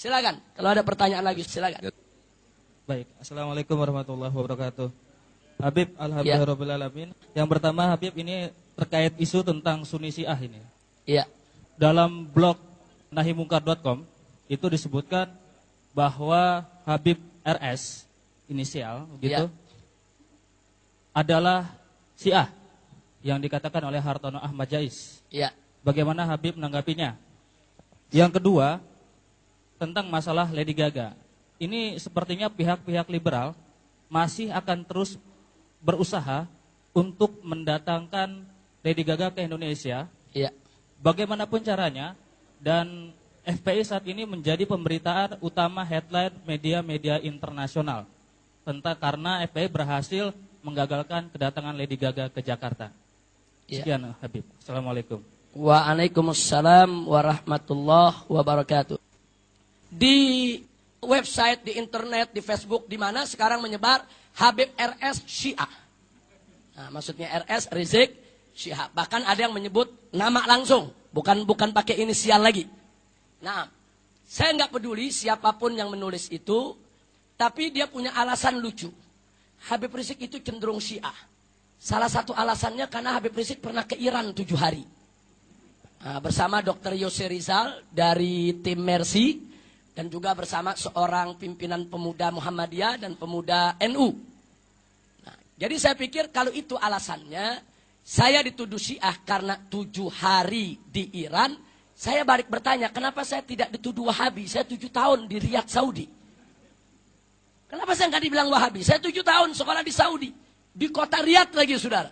Silakan. Kalau ada pertanyaan lagi silakan. Baik, Assalamualaikum warahmatullahi wabarakatuh. Habib, Ya. alhamdulillah alamin. Yang pertama Habib, ini terkait isu tentang Sunni Syiah ini. Iya. Dalam blog nahimungkar.com itu disebutkan bahwa Habib RS inisial gitu adalah Syiah yang dikatakan oleh Hartono Ahmad Jais. Iya. Bagaimana Habib menanggapinya? Yang kedua, tentang masalah Lady Gaga. Ini sepertinya pihak-pihak liberal masih akan terus berusaha untuk mendatangkan Lady Gaga ke Indonesia. Iya. Bagaimanapun caranya, dan FPI saat ini menjadi pemberitaan utama headline media-media internasional karena FPI berhasil menggagalkan kedatangan Lady Gaga ke Jakarta. Sekian Habib. Assalamualaikum. Waalaikumsalam warahmatullahi wabarakatuh. Di website, di internet, di Facebook, di mana sekarang menyebar Habib RS Syiah. Nah, maksudnya RS Rizik Syiah. Bahkan ada yang menyebut nama langsung, bukan pakai inisial lagi. Nah, saya nggak peduli siapapun yang menulis itu, tapi dia punya alasan lucu. Habib Rizik itu cenderung Syiah. Salah satu alasannya karena Habib Rizik pernah ke Iran 7 hari. Nah, bersama Dr. Yose Rizal dari tim Mercy, dan juga bersama seorang pimpinan pemuda Muhammadiyah dan pemuda NU. Nah, jadi saya pikir kalau itu alasannya, saya dituduh Syiah karena 7 hari di Iran, saya balik bertanya, kenapa saya tidak dituduh Wahabi? Saya 7 tahun di Riyadh, Saudi. Kenapa saya nggak dibilang Wahabi? Saya 7 tahun sekolah di Saudi. Di kota Riyadh lagi, saudara.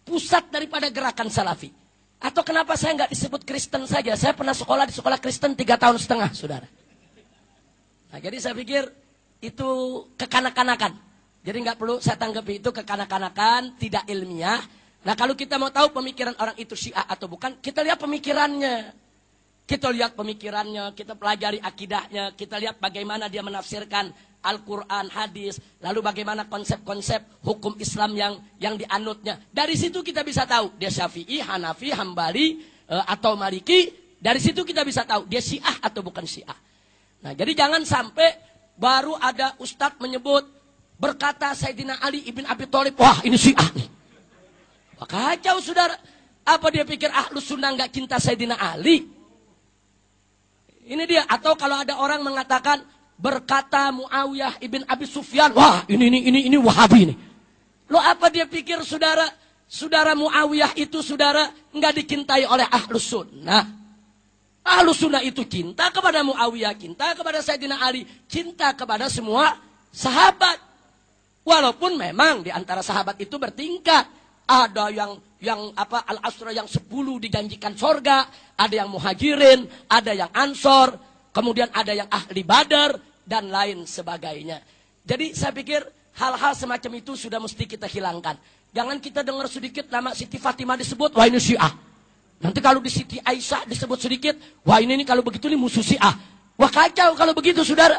Pusat daripada gerakan Salafi. Atau kenapa saya nggak disebut Kristen saja? Saya pernah sekolah di sekolah Kristen 3 tahun setengah, saudara. Nah, jadi saya pikir itu kekanak-kanakan. Jadi nggak perlu saya tanggapi itu kekanak-kanakan, tidak ilmiah. Nah, kalau kita mau tahu pemikiran orang itu Syiah atau bukan, kita lihat pemikirannya. Kita lihat pemikirannya, kita pelajari akidahnya, kita lihat bagaimana dia menafsirkan Al-Quran, hadis, lalu bagaimana konsep-konsep hukum Islam yang dianutnya. Dari situ kita bisa tahu dia Syafi'i, Hanafi, Hambali, atau Maliki. Dari situ kita bisa tahu dia Syiah atau bukan Syiah. Nah, jadi jangan sampai baru ada ustadz menyebut berkata Sayyidina Ali ibn Abi Thalib, wah ini Syiah nih. Wah, kacau saudara. Apa dia pikir Ahlus Sunnah nggak cinta Sayyidina Ali? Ini dia. Atau kalau ada orang mengatakan berkata Muawiyah ibn Abi Sufyan, wah ini Wahabi nih. Lo apa dia pikir saudara Muawiyah itu saudara nggak dicintai oleh Ahlus Sunnah? Ahlus Sunnah itu cinta kepada Muawiyah, cinta kepada Sayyidina Ali, cinta kepada semua sahabat. Walaupun memang di antara sahabat itu bertingkat. Ada yang Al-Asra yang 10 dijanjikan sorga, ada yang Muhajirin, ada yang Ansor, kemudian ada yang ahli Badar, dan lain sebagainya. Jadi saya pikir hal-hal semacam itu sudah mesti kita hilangkan. Jangan kita dengar sedikit nama Siti Fatimah disebut, wah ini Syiah. Nanti kalau di Siti Aisyah disebut sedikit, wah ini kalau begitu ini musuh Syiah. Wah kacau kalau begitu saudara.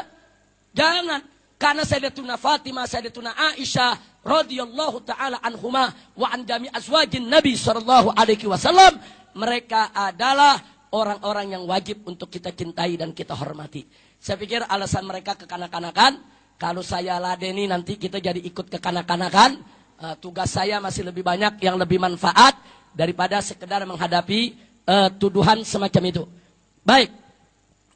Jangan. Karena Sayyidatuna Fatimah, Sayyidatuna Aisyah radhiyallahu taala anhuma wa an jami' azwajin Nabi sallallahu alaihi wasallam, mereka adalah orang-orang yang wajib untuk kita cintai dan kita hormati. Saya pikir alasan mereka kekanak-kanakan. Kalau saya ladeni nanti kita jadi ikut kekanak-kanakan. Tugas saya masih lebih banyak yang lebih manfaat daripada sekedar menghadapi tuduhan semacam itu. Baik.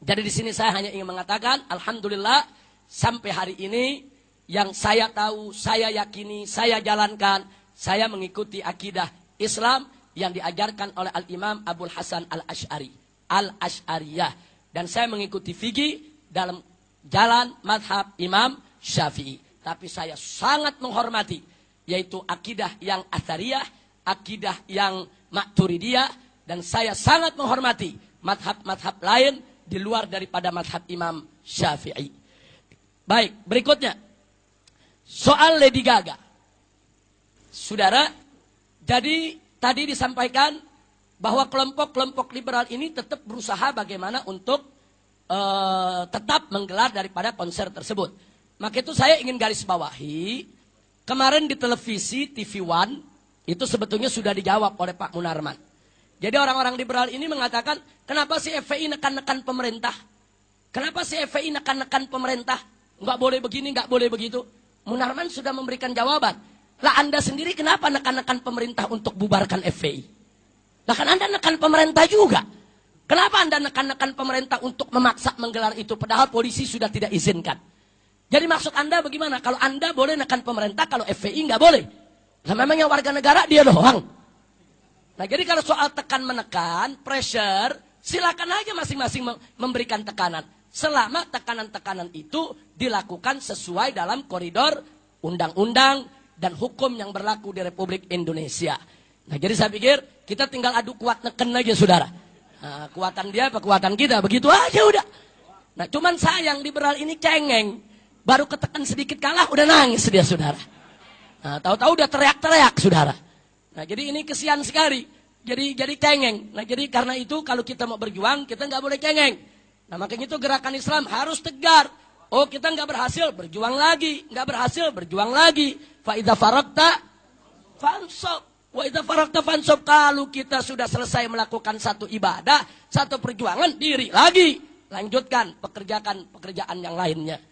Jadi di sini saya hanya ingin mengatakan, alhamdulillah sampai hari ini yang saya tahu, saya yakini, saya jalankan, saya mengikuti akidah Islam yang diajarkan oleh Al-Imam Abul Hasan Al-Asy'ari, Al-Asy'ariyah, dan saya mengikuti fikih dalam jalan madhab Imam Syafi'i. Tapi saya sangat menghormati yaitu akidah yang Athariyah, akidah yang Maturidiyah, dan saya sangat menghormati madhab-madhab lain di luar daripada madhab Imam Syafi'i. Baik, berikutnya soal Lady Gaga. Saudara, jadi tadi disampaikan bahwa kelompok-kelompok liberal ini tetap berusaha bagaimana untuk tetap menggelar daripada konser tersebut. Maka itu saya ingin garis bawahi, kemarin di televisi TV One itu sebetulnya sudah dijawab oleh Pak Munarman. Jadi orang-orang liberal ini mengatakan, kenapa sih FPI nekan-nekan pemerintah? Kenapa si FPI nekan-nekan pemerintah? Nggak boleh begini, nggak boleh begitu. Munarman sudah memberikan jawaban. Lah Anda sendiri kenapa nekan-nekan pemerintah untuk bubarkan FPI? Lah kan Anda nekan pemerintah juga. Kenapa Anda nekan-nekan pemerintah untuk memaksa menggelar itu? Padahal polisi sudah tidak izinkan. Jadi maksud Anda bagaimana? Kalau Anda boleh nekan pemerintah, kalau FPI nggak boleh. Nah memangnya warga negara dia doang. Nah jadi kalau soal tekan menekan, pressure, silakan aja masing-masing memberikan tekanan. Selama tekanan-tekanan itu dilakukan sesuai dalam koridor undang-undang dan hukum yang berlaku di Republik Indonesia. Nah jadi saya pikir kita tinggal adu kuat neken aja saudara. Nah, kekuatan dia apa kekuatan kita, begitu aja udah. Nah cuman sayang liberal ini cengeng. Baru ketekan sedikit kalah udah nangis dia saudara. Nah tahu-tahu udah teriak-teriak saudara. Nah jadi ini kesian sekali. Jadi cengeng. Nah jadi karena itu kalau kita mau berjuang kita nggak boleh cengeng. Nah makanya itu gerakan Islam harus tegar. Oh kita nggak berhasil berjuang lagi, nggak berhasil berjuang lagi. Fa idza faraqta fansob. Wa idza faraqta fansob. Kalau kita sudah selesai melakukan satu ibadah, satu perjuangan, diri lagi, lanjutkan pekerjaan yang lainnya.